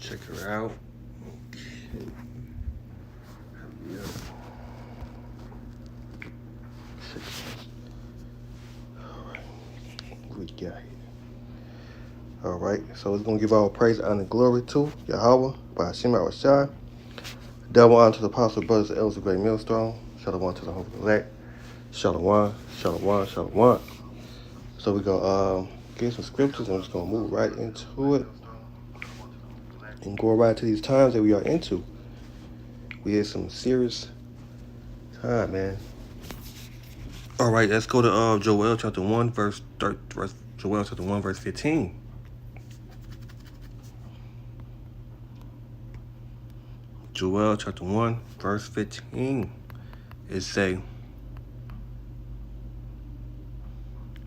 Check her out. Okay. Yeah. Check it out. All right. What we got here? All right. So it's gonna give all praise, honor, and glory to Yahweh by Hashem Rashai. Double honor to the apostle brothers and elders of Great Millstone. Shalom to the hope of elect. Shalom, shalom, shalom. So we go get some scriptures and we're just gonna move right into it and go right to these times that we are into. We had some serious time, man. All right, let's go to Joel chapter 1, Joel chapter 1, verse 15. Joel chapter 1, verse 15. It say,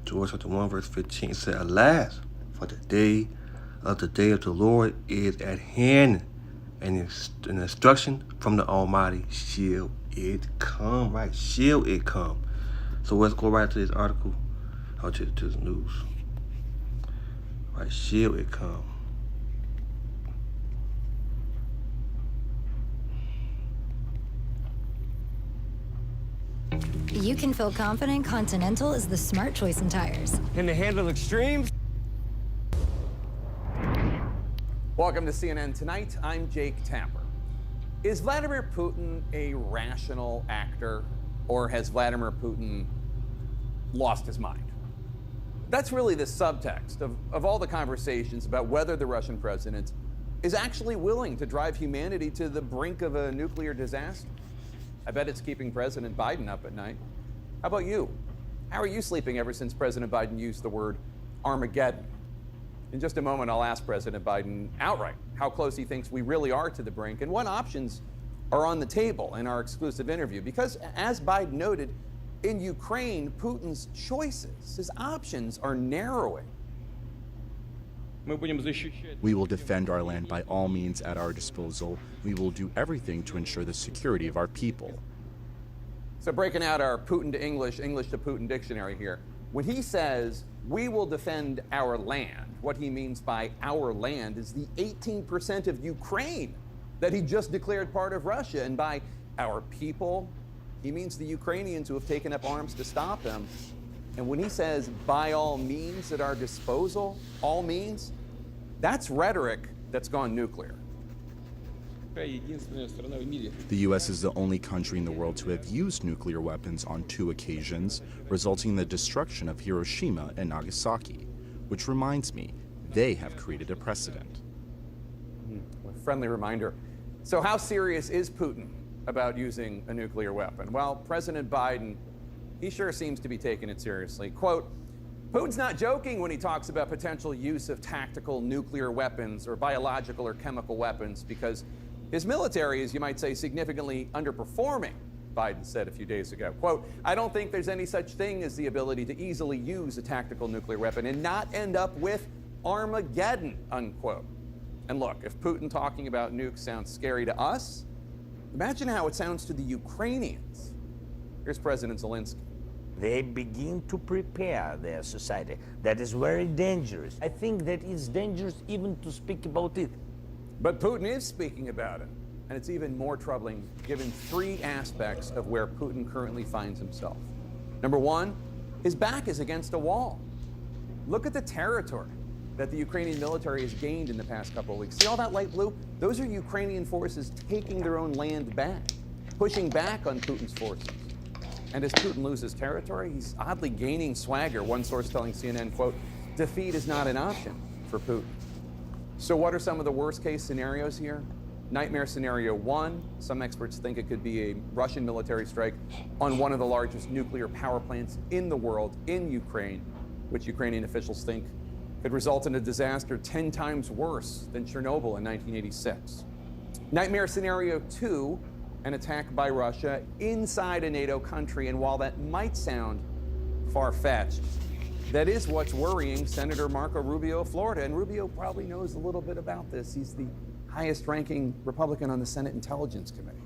Joel chapter 1, verse 15, it said, Alas, for the day of the Lord is at hand, and an instruction from the Almighty shall it come, right? Shall it come. So let's go right to this article, or to the news. Right, shall it come. You can feel confident Continental is the smart choice in tires. Can they handle extremes? Welcome to CNN Tonight. I'm Jake Tapper. Is Vladimir Putin a rational actor, or has Vladimir Putin lost his mind? That's really the subtext of all the conversations about whether the Russian president is actually willing to drive humanity to the brink of a nuclear disaster. I bet it's keeping President Biden up at night. How about you? How are you sleeping ever since President Biden used the word Armageddon? In just a moment, I'll ask President Biden outright how close he thinks we really are to the brink and what options are on the table in our exclusive interview. Because as Biden noted, in Ukraine, Putin's choices, his options are narrowing. We will defend our land by all means at our disposal. We will do everything to ensure the security of our people. So breaking out our Putin to English, English to Putin dictionary here, when he says, we will defend our land, what he means by our land is the 18% of Ukraine that he just declared part of Russia. And by our people, he means the Ukrainians who have taken up arms to stop him. And when he says, by all means at our disposal, all means, that's rhetoric that's gone nuclear. The U.S. is the only country in the world to have used nuclear weapons on 2 occasions, resulting in the destruction of Hiroshima and Nagasaki. Which reminds me, they have created a precedent. A friendly reminder. So how serious is Putin about using a nuclear weapon? Well, President Biden, he sure seems to be taking it seriously. Quote, Putin's not joking when he talks about potential use of tactical nuclear weapons or biological or chemical weapons because his military is, you might say, significantly underperforming, Biden said a few days ago. Quote, I don't think there's any such thing as the ability to easily use a tactical nuclear weapon and not end up with Armageddon, unquote. And look, if Putin talking about nukes sounds scary to us, imagine how it sounds to the Ukrainians. Here's President Zelensky. They begin to prepare their society. That is very dangerous. I think that it's dangerous even to speak about it. But Putin is speaking about it. And it's even more troubling given 3 aspects of where Putin currently finds himself. Number 1, his back is against a wall. Look at the territory that the Ukrainian military has gained in the past couple of weeks. See all that light blue? Those are Ukrainian forces taking their own land back, pushing back on Putin's forces. And as Putin loses territory, he's oddly gaining swagger. One source telling CNN, quote, defeat is not an option for Putin. So what are some of the worst case scenarios here? Nightmare scenario 1, some experts think it could be a Russian military strike on one of the largest nuclear power plants in the world in Ukraine, which Ukrainian officials think could result in a disaster 10 times worse than Chernobyl in 1986. Nightmare scenario 2, an attack by Russia inside a NATO country. And while that might sound far-fetched, that is what's worrying Senator Marco Rubio of Florida. And Rubio probably knows a little bit about this. He's the highest-ranking Republican on the Senate Intelligence Committee.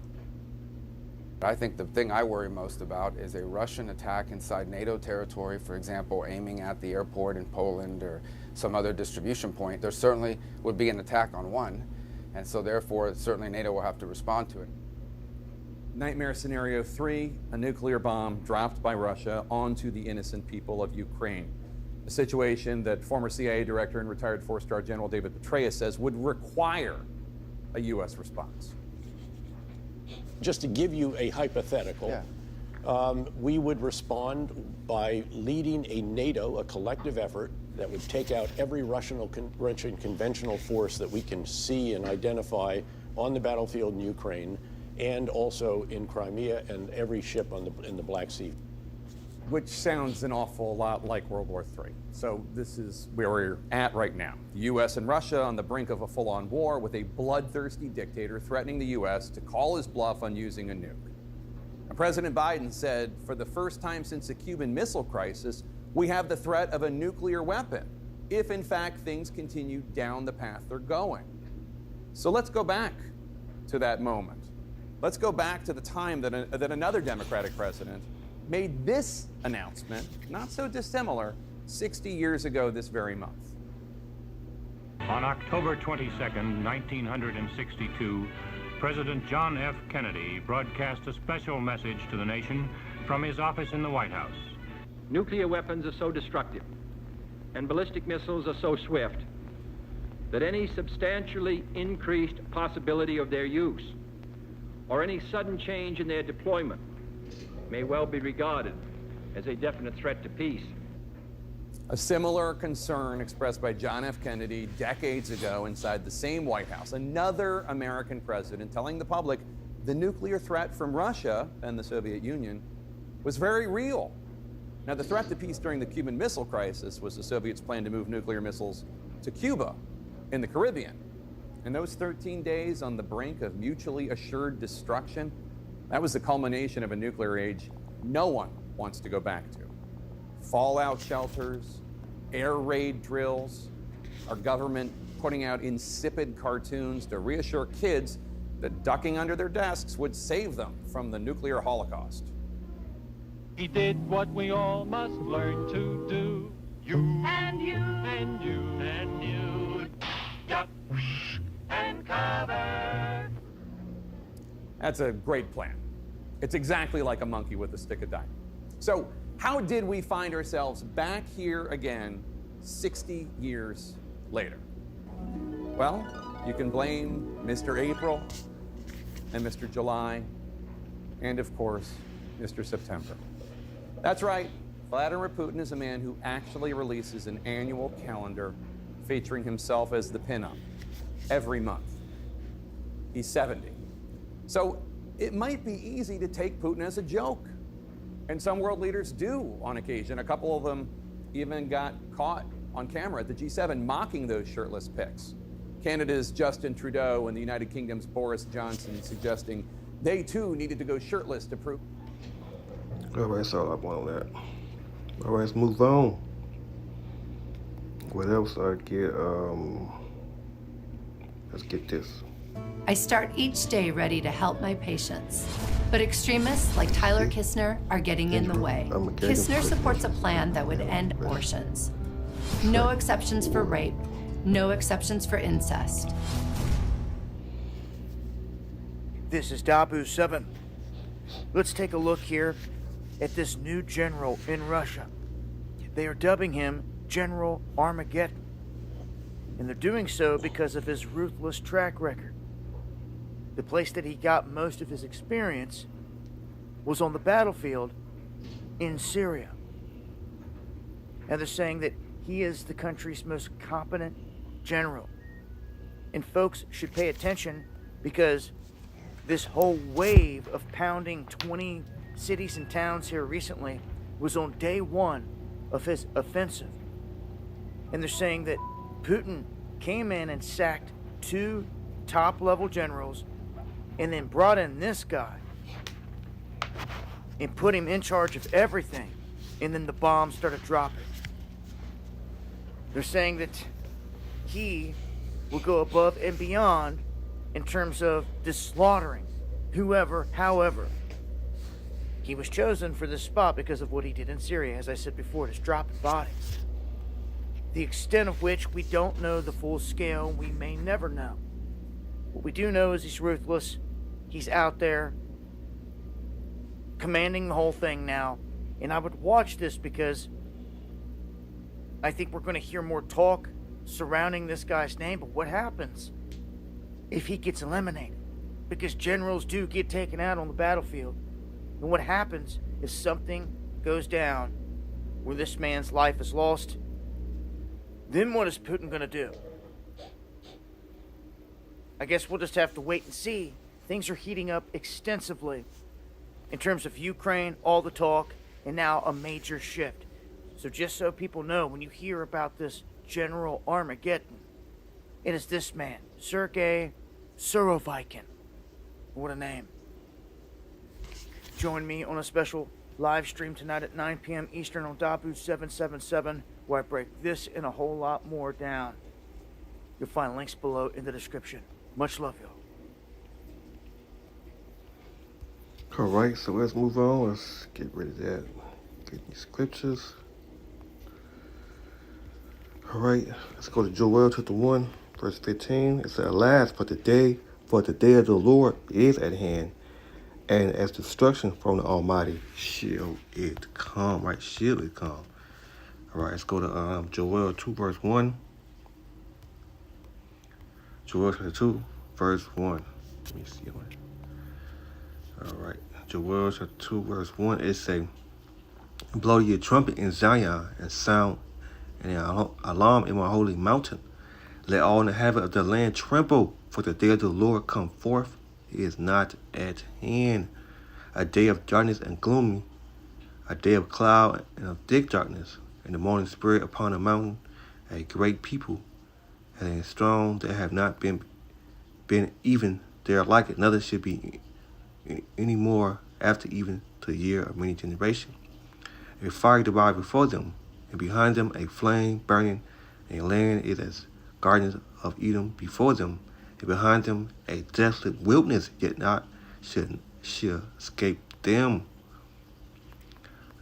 I think the thing I worry most about is a Russian attack inside NATO territory, for example, aiming at the airport in Poland or some other distribution point. There certainly would be an attack on one, and so therefore certainly NATO will have to respond to it. Nightmare scenario 3, a nuclear bomb dropped by Russia onto the innocent people of Ukraine. A situation that former CIA director and retired four-star General David Petraeus says would require a U.S. response. Just to give you a hypothetical, we would respond by leading a NATO, a collective effort that would take out every Russian conventional force that we can see and identify on the battlefield in Ukraine and also in Crimea and every ship in the Black Sea. Which sounds an awful lot like World War III. So this is where we're at right now. The U.S. and Russia on the brink of a full-on war with a bloodthirsty dictator threatening the U.S. to call his bluff on using a nuke. And President Biden said, for the first time since the Cuban Missile Crisis, we have the threat of a nuclear weapon, if in fact things continue down the path they're going. So let's go back to that moment. Let's go back to the time that another Democratic president made this announcement, not so dissimilar, 60 years ago this very month. On October 22nd, 1962, President John F. Kennedy broadcast a special message to the nation from his office in the White House. Nuclear weapons are so destructive and ballistic missiles are so swift that any substantially increased possibility of their use or any sudden change in their deployment may well be regarded as a definite threat to peace. A similar concern expressed by John F. Kennedy decades ago inside the same White House. Another American president telling the public the nuclear threat from Russia and the Soviet Union was very real. Now, the threat to peace during the Cuban Missile Crisis was the Soviets' plan to move nuclear missiles to Cuba in the Caribbean. And those 13 days on the brink of mutually assured destruction, that was the culmination of a nuclear age no one wants to go back to. Fallout shelters, air raid drills, our government putting out insipid cartoons to reassure kids that ducking under their desks would save them from the nuclear holocaust. He did what we all must learn to do. You and you and you and you. Duck and cover. That's a great plan. It's exactly like a monkey with a stick of dynamite. So how did we find ourselves back here again 60 years later? Well, you can blame Mr. April and Mr. July and, of course, Mr. September. That's right, Vladimir Putin is a man who actually releases an annual calendar featuring himself as the pinup every month. He's 70. So it might be easy to take Putin as a joke. And some world leaders do on occasion. A couple of them even got caught on camera at the G7 mocking those shirtless pics. Canada's Justin Trudeau and the United Kingdom's Boris Johnson suggesting they too needed to go shirtless to prove. All right, that's all I want on that. All right, let's move on. What else I get? Let's get this. I start each day ready to help my patients. But extremists like Tyler Kistner are getting in the way. Kistner supports a plan that would end abortions. No exceptions for rape, no exceptions for incest. This is Dabu 7. Let's take a look here at this new general in Russia. They are dubbing him General Armageddon. And they're doing so because of his ruthless track record. The place that he got most of his experience was on the battlefield in Syria. And they're saying that he is the country's most competent general. And folks should pay attention because this whole wave of pounding 20 cities and towns here recently was on day one of his offensive. And they're saying that Putin came in and sacked 2 top-level generals and then brought in this guy and put him in charge of everything, and then the bombs started dropping. They're saying that he will go above and beyond in terms of just slaughtering whoever, however, He was chosen for this spot because of what he did in Syria, as I said before, just dropping bodies. The extent of which we don't know, the full scale, we may never know. What we do know is he's ruthless. He's out there commanding the whole thing now. And I would watch this because I think we're going to hear more talk surrounding this guy's name. But what happens if he gets eliminated? Because generals do get taken out on the battlefield. And what happens if something goes down where this man's life is lost? Then what is Putin going to do? I guess we'll just have to wait and see. Things are heating up extensively in terms of Ukraine, all the talk, and now a major shift. So just so people know, when you hear about this General Armageddon, it is this man, Sergei Surovikin. What a name. Join me on a special live stream tonight at 9 p.m. Eastern on Dabu 777, where I break this and a whole lot more down. You'll find links below in the description. Much love, y'all. Alright, so let's move on. Let's get rid of that. Get these scriptures. Alright, let's go to Joel chapter 1, verse 15. It says, Alas, for the day of the Lord is at hand, and as destruction from the Almighty shall it come. Right, shall it come. Alright, let's go to Joel 2, verse 1. Joel chapter 2, verse 1. Let me see. Alright, Joel chapter 2, verse 1. It say, Blow your trumpet in Zion, and sound an alarm in my holy mountain. Let all inhabitants of the land tremble, for the day of the Lord come forth. It is not at hand. A day of darkness and gloomy, a day of cloud and of thick darkness, and the morning spirit upon the mountain, a great people, and a strong that have not been even there like it, neither should be any more after even to the year of many generations. A fire devoured before them, and behind them a flame burning, and a land is as gardens of Edom before them, and behind them a desolate wilderness, yet not should escape them.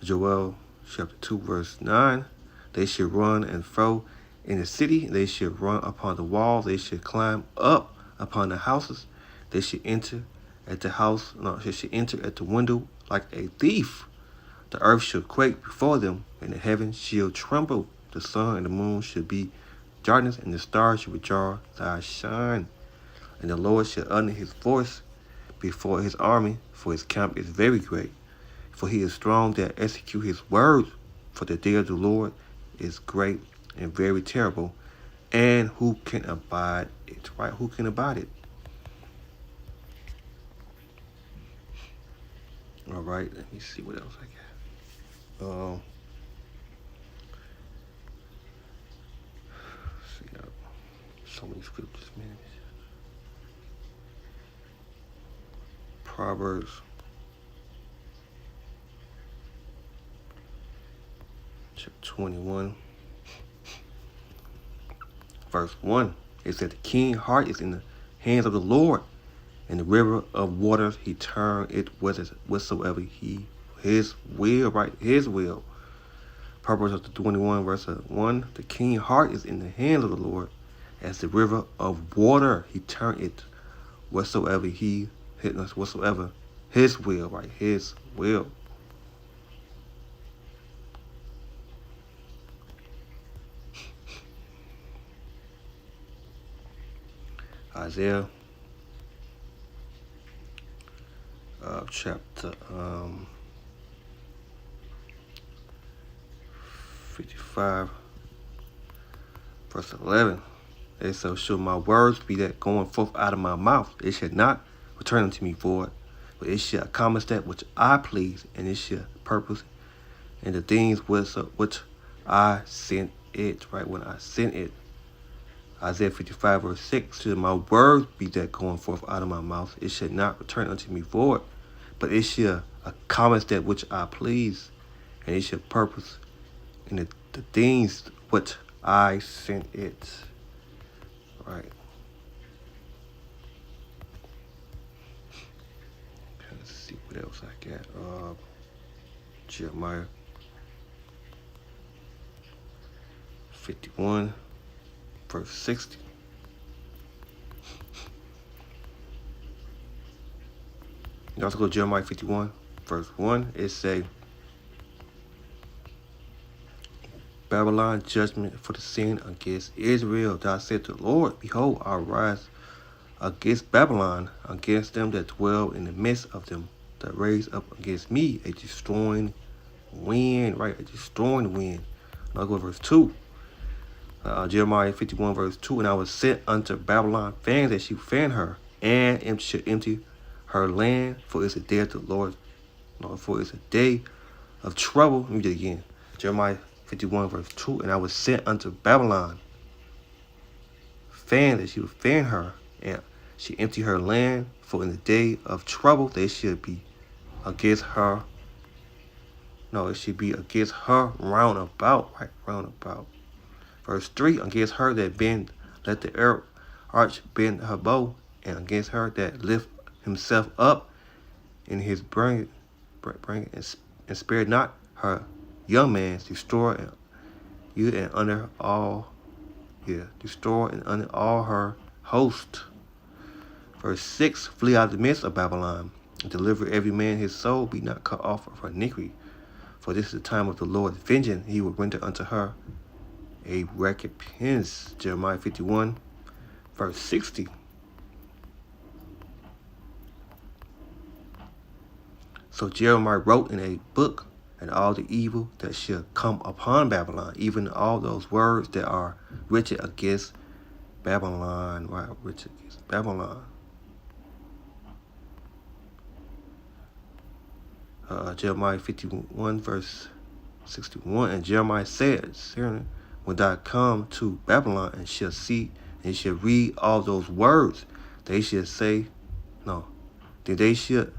Joel chapter 2, verse 9. They should run and fro in the city, they should run upon the wall, they should climb up upon the houses, they should enter at the house, they should enter at the window like a thief. The earth shall quake before them, and the heavens shall tremble. The sun and the moon shall be darkness, and the stars shall withdraw thy shine. And the Lord shall utter his voice before his army, for his camp is very great. For he is strong that execute his words. For the day of the Lord is great and very terrible. And who can abide it? Right? Who can abide it? All right, let me see what else I got. So many scriptures, man. Proverbs chapter 21, verse 1. It said, the king's heart is in the hands of the Lord, and the river of waters he turned it whatsoever his will, right? His will. Proverbs chapter 21, verse 1. The king's heart is in the hands of the Lord, as the river of water he turned it whatsoever his will, right? His will. Isaiah chapter 55, verse 11. And so shall my words be that going forth out of my mouth. It shall not return unto me void, but it shall accomplish that which I please, and it shall purpose in the things which I sent it, right? When I sent it. Isaiah 55, verse 6. Shall my words be that going forth out of my mouth. It shall not return unto me void, but it shall accomplish that which I please, and it shall purpose in the things which I sent it. Right. Let's see what else else I got? Jeremiah 51, verse 60. You also go to Jeremiah 51, verse 1. It say, Babylon judgment for the sin against Israel. Thou said the Lord, behold, I rise against Babylon, against them that dwell in the midst of them, that raise up against me a destroying wind, right? A destroying wind. Now go to verse 2. Jeremiah 51, verse 2. And I was sent unto Babylon fans that she fan her, and should empty her land, for it's a day of the Lord. No, for it's a day of trouble. Let me do it again. Jeremiah 51, verse 2. And I was sent unto Babylon fan that she would fan her, and she empty her land, for in the day of trouble they should be against her. No, it should be against her round about, right? Round about. Verse 3, against her that bend, let the arch bend her bow, and against her that lift himself up in his bring and spare not her young man's, destroy you and under all, destroy and under all her host. Verse 6, flee out of the midst of Babylon, and deliver every man his soul, be not cut off of her iniquity. For this is the time of the Lord's vengeance, he will render unto her a recompense. Jeremiah 51, verse 60. So Jeremiah wrote in a book, and all the evil that shall come upon Babylon, even all those words that are written against Babylon, right? Written against Babylon. Jeremiah 51, verse 61. And Jeremiah said, when thou come to Babylon and shall see and shall read all those words, they shall say, no, then they should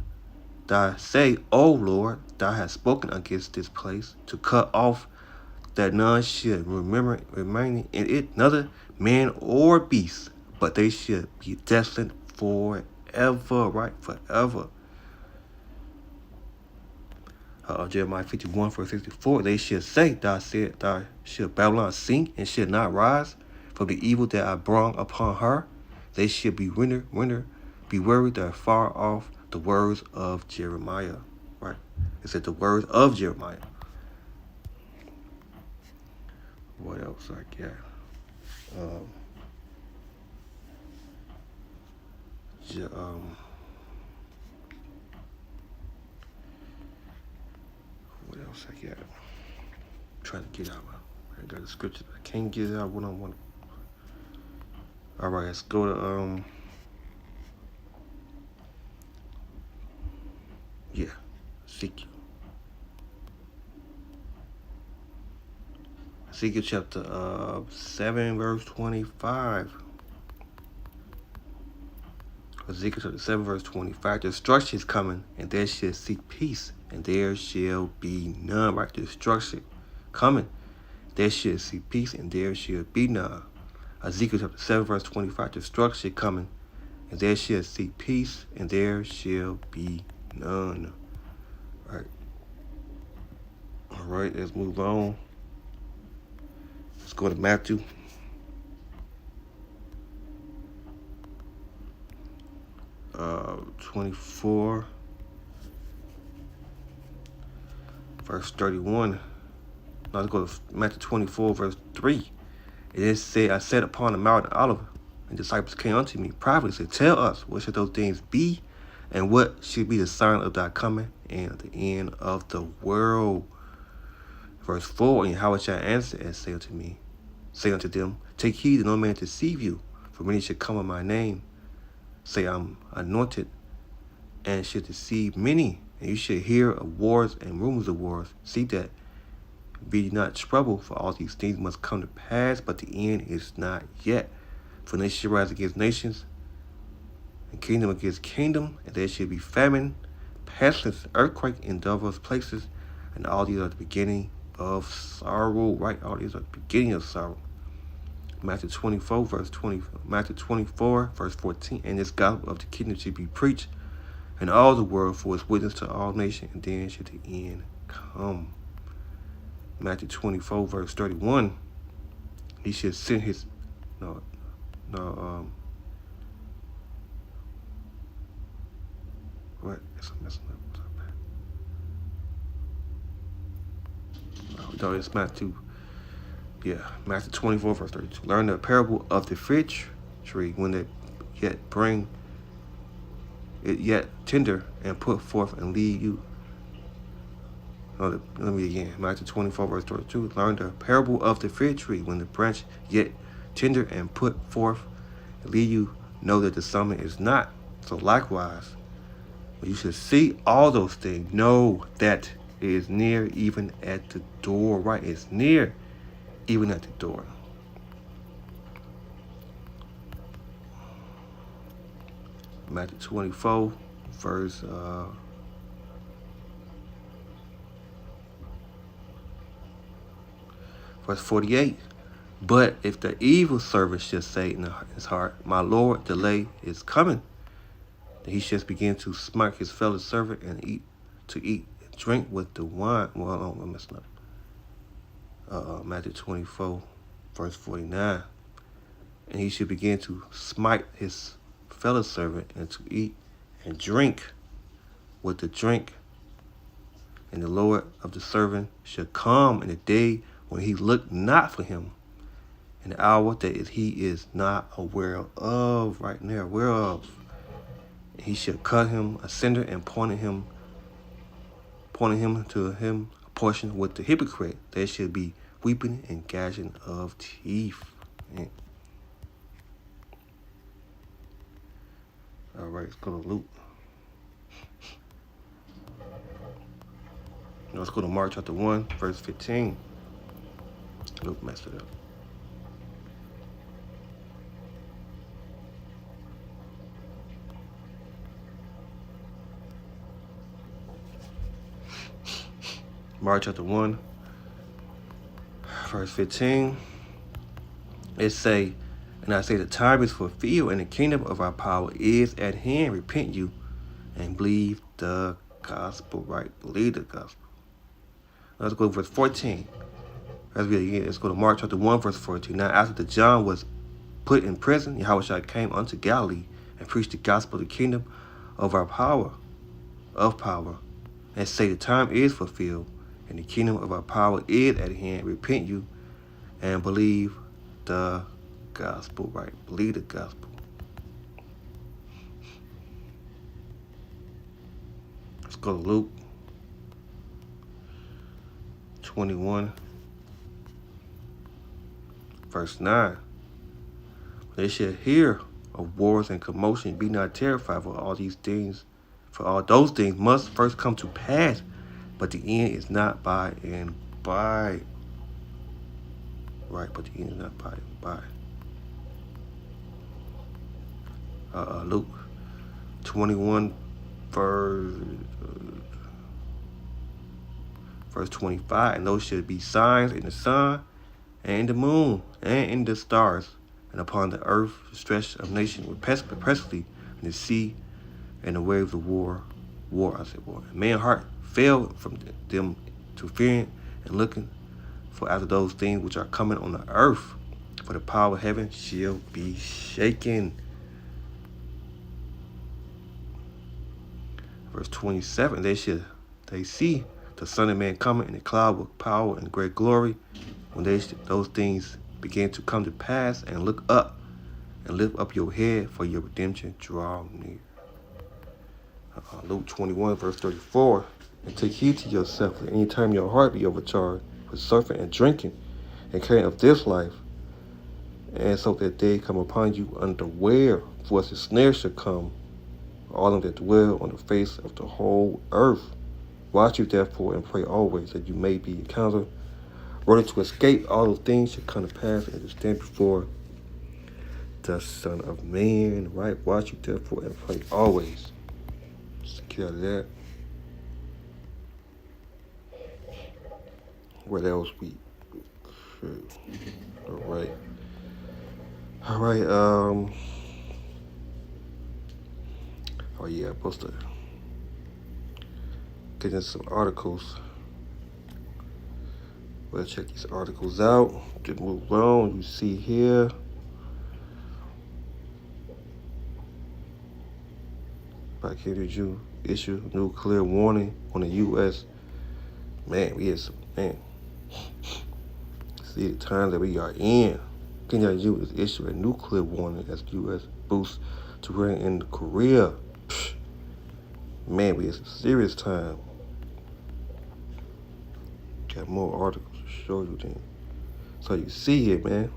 thou say, O Lord, thou hast spoken against this place, to cut off that none should remain in it, another man or beast, but they should be desolate forever, right? Forever. Jeremiah 51, verse 64, they should say, thou said, thou should Babylon sink and should not rise from the evil that I brought upon her. They should be be worried that far off the words of Jeremiah, right? It said the words of Jeremiah. What else I got? What else I got? I'm trying to get out. I got the scripture. I can't get it out what I want. All right, let's go to Ezekiel. Ezekiel chapter 7, verse 25. Ezekiel chapter 7, verse 25. Destruction is coming, and there shall seek peace, and there shall be none. Right? Destruction coming. There shall seek peace, and there shall be none. Ezekiel chapter 7, verse 25. Destruction coming, and there shall seek peace, and there shall be none. Right. All right, let's move on. Let's go to Matthew. Uh, 24, verse 31. Now let's go to Matthew 24, verse 3. It said, I sat upon the Mount of Olivet, and disciples came unto me privately, said, tell us, what should those things be, and what should be the sign of thy coming and the end of the world? Verse 4, and how shall I answer and say unto them, take heed that no man deceive you, for many shall come in my name, say I'm anointed, and should deceive many, and you should hear of wars and rumors of wars. See that be not troubled, for all these things must come to pass, but the end is not yet. For nation shall rise against nations, and kingdom against kingdom, and there shall be famine, pestilence, earthquake in diverse places, and all these are the beginning of sorrow, right? All these are the beginning of sorrow. Matthew 24, verse 14, and this gospel of the kingdom should be preached and all the world for his witness to all nations, and then shall the end come. Matthew 24, verse 31. He should send his what? It's messing up. No, it's Matthew. Yeah, Matthew 24, verse 32. Learn the parable of the fig tree when it yet bring it yet tender and put forth and lead you. Let me again. Matthew 24, verse 32. Learn the parable of the fig tree when the branch yet tender and put forth and lead you. Know that the summer is not. So likewise, when you should see all those things, know that it is near, even at the door. Right? It's near, even at the door. Matthew 24, verse 48. But if the evil servant should say in his heart, my Lord, delay is coming, then he should begin to smite his fellow servant and eat and drink with the wine. Well, I'm messing up. Matthew 24, verse 49. And he should begin to smite his fellow servant and to eat and drink with the drink. And the Lord of the servant shall come in the day when he looked not for him, in the hour that he is not aware of, right now, whereof. And he shall cut him asunder and pointing him to him a portion with the hypocrite. There shall be weeping and gnashing of teeth. Man. All right, let's go to Luke. Let's go to Mark chapter 1, verse 15. Luke messed it up. Mark chapter 1, verse 15. It say, and I say the time is fulfilled and the kingdom of our power is at hand. Repent you and believe the gospel, right? Believe the gospel. Let's go to verse 14. Let's go to Mark chapter 1, verse 14. Now after that John was put in prison, Yahushua came unto Galilee and preached the gospel of the kingdom of our power, and say the time is fulfilled and the kingdom of our power is at hand. Repent you and believe the gospel, right? Believe the gospel. Let's go to Luke 21, verse 9. They shall hear of wars and commotion. Be not terrified, for all these things, for all those things must first come to pass, but the end is not by and by. Right, but the end is not by and by. Luke 21, verse 25. And those should be signs in the sun and in the moon and in the stars, and upon the earth the stretch of nations with pestilently, in the sea and the waves of war. And man's heart failed from them to fearing and looking for after those things which are coming on the earth, for the power of heaven shall be shaken. Verse 27, they see the Son of Man coming in a cloud with power and great glory. When those things begin to come to pass, and look up and lift up your head, for your redemption draw near. Luke 21, verse 34. And take heed to yourself, that any time your heart be overcharged with surfing and drinking and caring of this life, and so that they come upon you unaware, for as a snare shall come all of them that dwell on the face of the whole earth. Watch you therefore and pray always, that you may be accounted worthy to escape all those things should come to pass and to stand before the Son of Man. Right? Watch you therefore and pray always. Secure that. What else we? All right. Oh yeah, I'm supposed to getting some articles. We'll check these articles out. Just move on. You see here. By Kennedy Jew issue nuclear warning on the U.S. Man, we had some, man. See the time that we are in. Kennedy Jew is issuing a nuclear warning as the U.S. boosts to run in Korea. Man, we had some serious time. Got more articles to show you then. So you see it, man.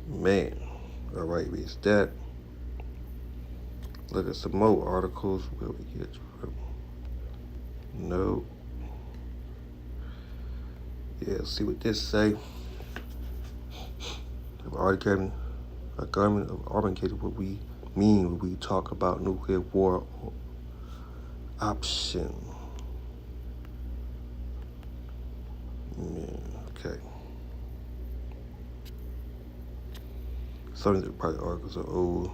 Man. All right, we that. Look at some more articles. Where we get from? No. Yeah, see what this say. I've already given a government of Armageddon what we mean when we talk about nuclear war option. Yeah, okay. Some of the probably articles are old.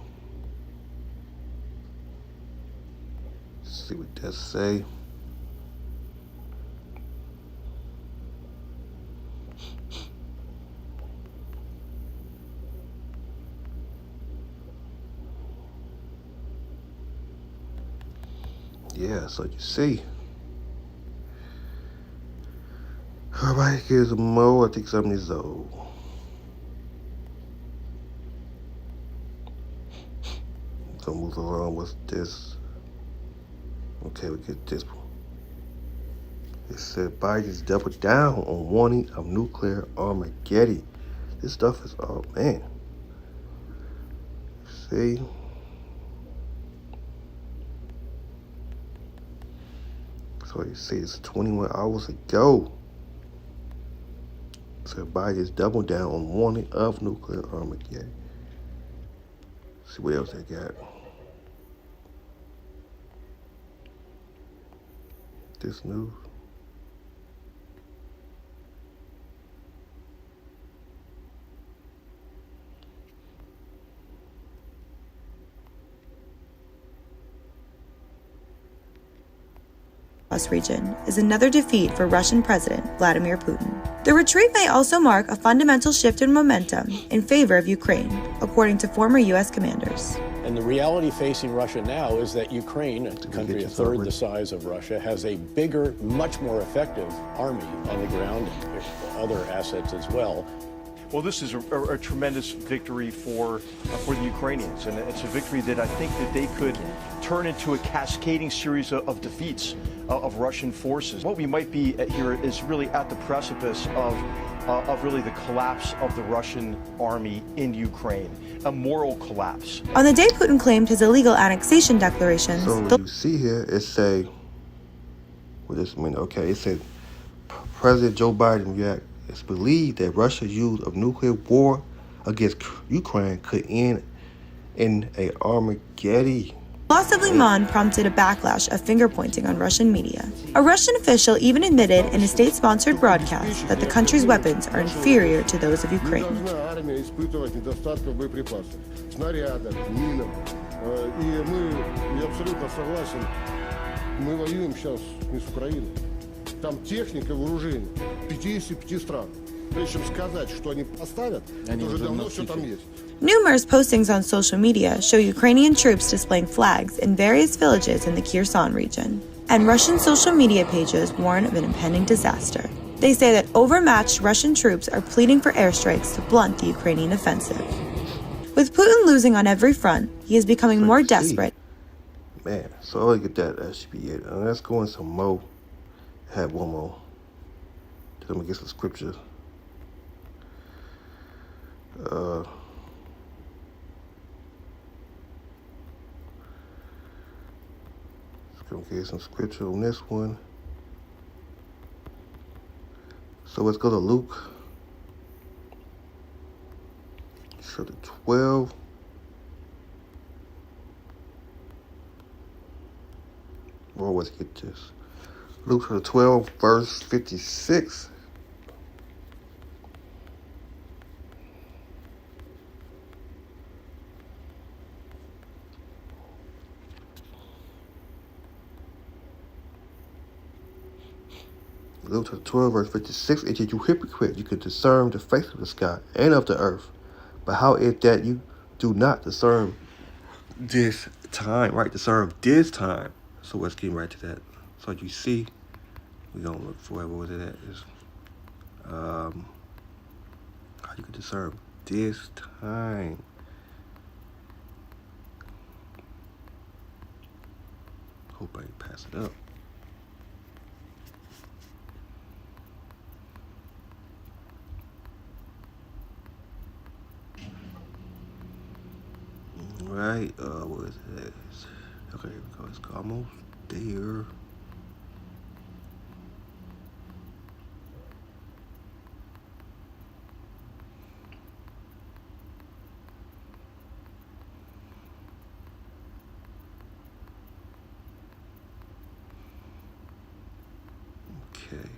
See what that say. Yeah, so you see. Alright, here's a more. I think some of these old. So move along with this. Okay, we get this one. It said Biden's doubled down on warning of nuclear Armageddon. This stuff is, oh man. See? So you see, it's 21 hours ago. So Biden's doubled down on warning of nuclear Armageddon. See what else they got. This news. Region is another defeat for Russian President Vladimir Putin. The retreat may also mark a fundamental shift in momentum in favor of Ukraine, according to former U.S. commanders. And the reality facing Russia now is that Ukraine, a country a third the size of Russia, has a bigger, much more effective army on the ground and other assets as well. Well, this is a tremendous victory for the Ukrainians, and it's a victory that I think that they could turn into a cascading series of defeats of Russian forces. What we might be at here is really at the precipice of really the collapse of the Russian army in Ukraine, a moral collapse. On the day Putin claimed his illegal annexation declarations, so you see here, it say, what does it mean? Okay, it said President Joe Biden react. It's believed that Russia's use of nuclear war against Ukraine could end in a Armageddon. Loss of Liman prompted a backlash of finger-pointing on Russian media. A Russian official even admitted in a state-sponsored broadcast that the country's weapons are inferior to those of Ukraine. Там техника вооружения 55 стран. Прежде чем сказать, что они поставят, это уже давно все там есть. Numerous postings on social media show Ukrainian troops displaying flags in various villages in the Kherson region. And Russian social media pages warn of an impending disaster. They say that overmatched Russian troops are pleading for airstrikes to blunt the Ukrainian offensive. With Putin losing on every front, he is becoming more desperate. Man, so I get that should be it. Let's go in some more. Have one more. Then I'm gonna get some scripture. Just gonna get some scripture on this one. So let's go to Luke chapter 12. Or let's get this. Luke 12, verse 56. Luke chapter 12, verse 56. And you hypocrite, you can discern the face of the sky and of the earth. But how is that you do not discern this time, right? Discern this time. So let's get right to that. So you see, we're going to look for what was it at? Is how you can discern this time. Hope I didn't pass it up. Right, what is it? Okay, here we go. It's almost there. Okay.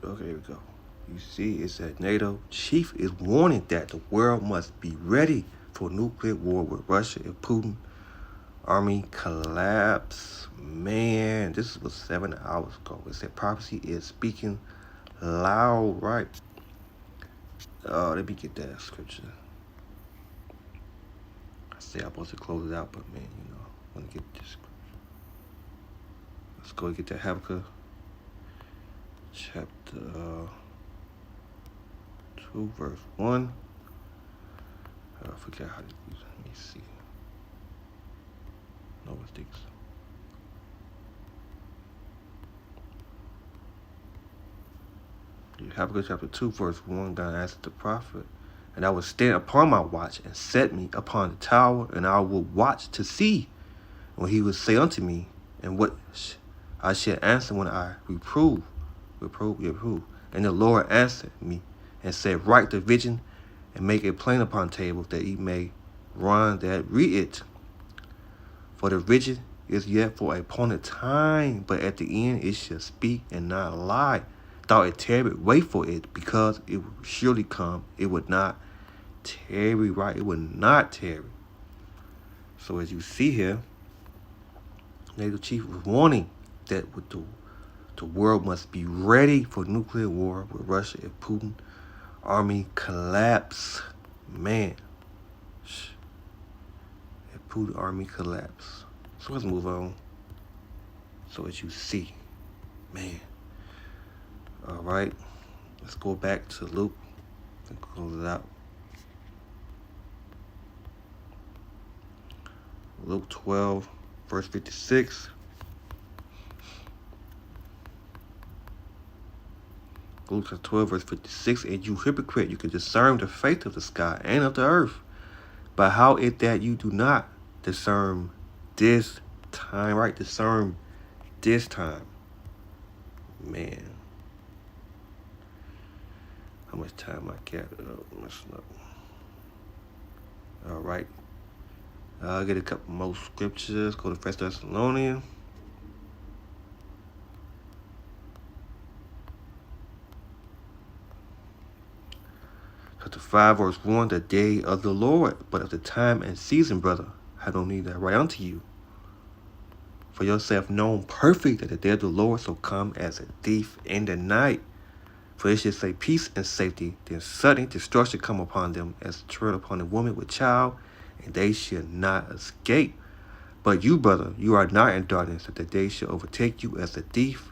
Okay, here we go. You see, it's that NATO chief is warning that the world must be ready for nuclear war with Russia if Putin army collapse. Man, this was 7 hours ago. It said prophecy is speaking loud, right? Let me get that scripture. I say I'm supposed to close it out, but man, you know, I want to get this scripture. Let's go get that Habakkuk chapter 2, verse 1. I forget how to use it. Let me see. No mistakes. Habakkuk chapter 2, verse 1. God answered the prophet, and I will stand upon my watch and set me upon the tower, and I will watch to see when he will say unto me, and what I shall answer when I reprove. And the Lord answered me and said, write the vision and make it plain upon tables, that he may run that read it. For the vision is yet for a appointed time, but at the end it shall speak and not lie. Thou it tarry, wait for it, because it will surely come. It would not tarry, right? It would not tarry. So as you see here, NATO chief was warning that with the world must be ready for nuclear war with Russia if Putin army collapse. Man. If Putin army collapse. So let's move on. So as you see, man. All right. Let's go back to Luke and close it out. Luke 12, verse 56. Luke 12, verse 56. And you hypocrite, you can discern the face of the sky and of the earth. But how is that you do not discern this time, right? Discern this time. Man. How much time I got? All right. I'll get a couple more scriptures. Go to 1 Thessalonians. Chapter 5, verse 1. The day of the Lord, but of the time and season, brother, I don't need that right unto you. For yourself known perfect that the day of the Lord shall come as a thief in the night. For it should say peace and safety, then sudden destruction come upon them as tread upon a woman with child, and they shall not escape. But you, brother, you are not in darkness, that the day shall overtake you as a thief.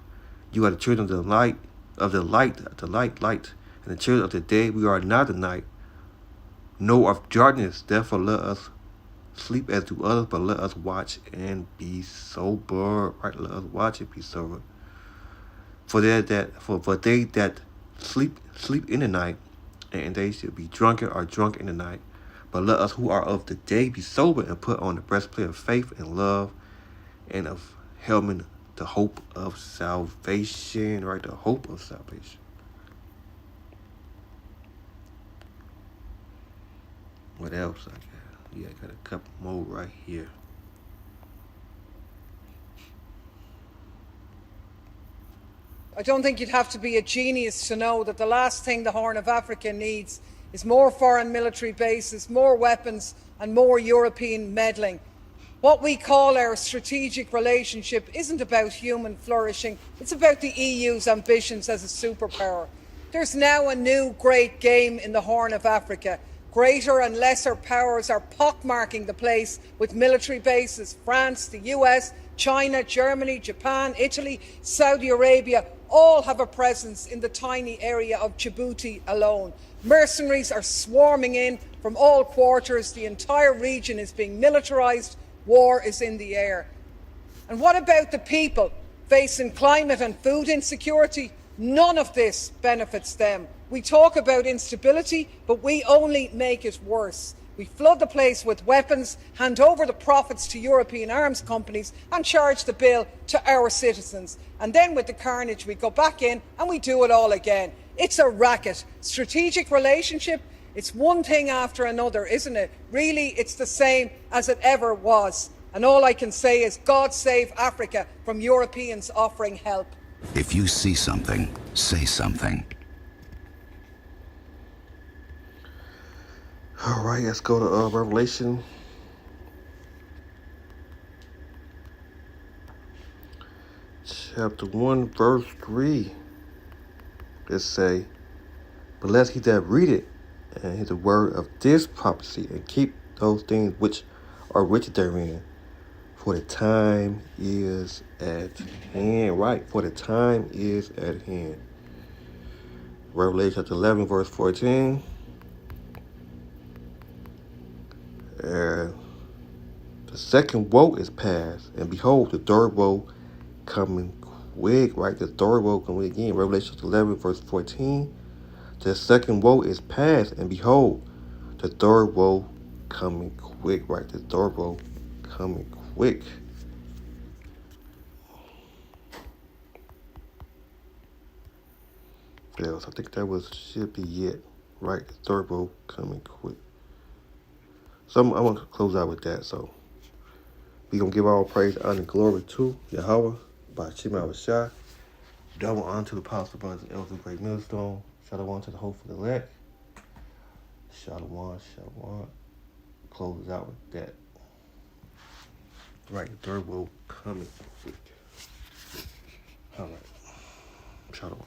You are the children of the light, and the children of the day. We are not the night, nor of darkness. Therefore let us sleep as do others, but let us watch and be sober. Right? Let us watch and be sober. For they that sleep in the night, and they should be drunken or drunk in the night. But let us who are of the day be sober and put on the breastplate of faith and love, and of helmet the hope of salvation. Right, the hope of salvation. What else I got? Yeah, I got a couple more right here. I don't think you'd have to be a genius to know that the last thing the Horn of Africa needs is more foreign military bases, more weapons and more European meddling. What we call our strategic relationship isn't about human flourishing, it's about the EU's ambitions as a superpower. There's now a new great game in the Horn of Africa. Greater and lesser powers are pockmarking the place with military bases. France, the US, China, Germany, Japan, Italy, Saudi Arabia all have a presence in the tiny area of Djibouti alone. Mercenaries are swarming in from all quarters. The entire region is being militarised. War is in the air. And what about the people facing climate and food insecurity? None of this benefits them. We talk about instability, but we only make it worse. We flood the place with weapons, hand over the profits to European arms companies and charge the bill to our citizens. And then with the carnage we go back in and we do it all again. It's a racket. Strategic relationship, it's one thing after another, isn't it? Really, it's the same as it ever was. And all I can say is God save Africa from Europeans offering help. If you see something, say something. All right, let's go to Revelation. Chapter 1, verse 3. Let's say, but let he that read it and hear the word of this prophecy and keep those things which are written therein. For the time is at hand. Right, for the time is at hand. Revelation chapter 11, verse 14. The second woe is past, and behold, the third woe coming quick. Right, the third woe coming again. Revelation 11, verse 14. The second woe is past, and behold, the third woe coming quick. Right, the third woe coming quick. Yeah, so I think that should be it. Right, the third woe coming quick. So I'm going to close out with that. So we're going to give all praise, honor, and glory to Yahweh by Shema Shah. Double honor to the apostle, brothers, and elders of Great Millstone. Shalom to the hopeful elect. Shalom. Close out with that. Right, the third will coming quick. All right. Shalom.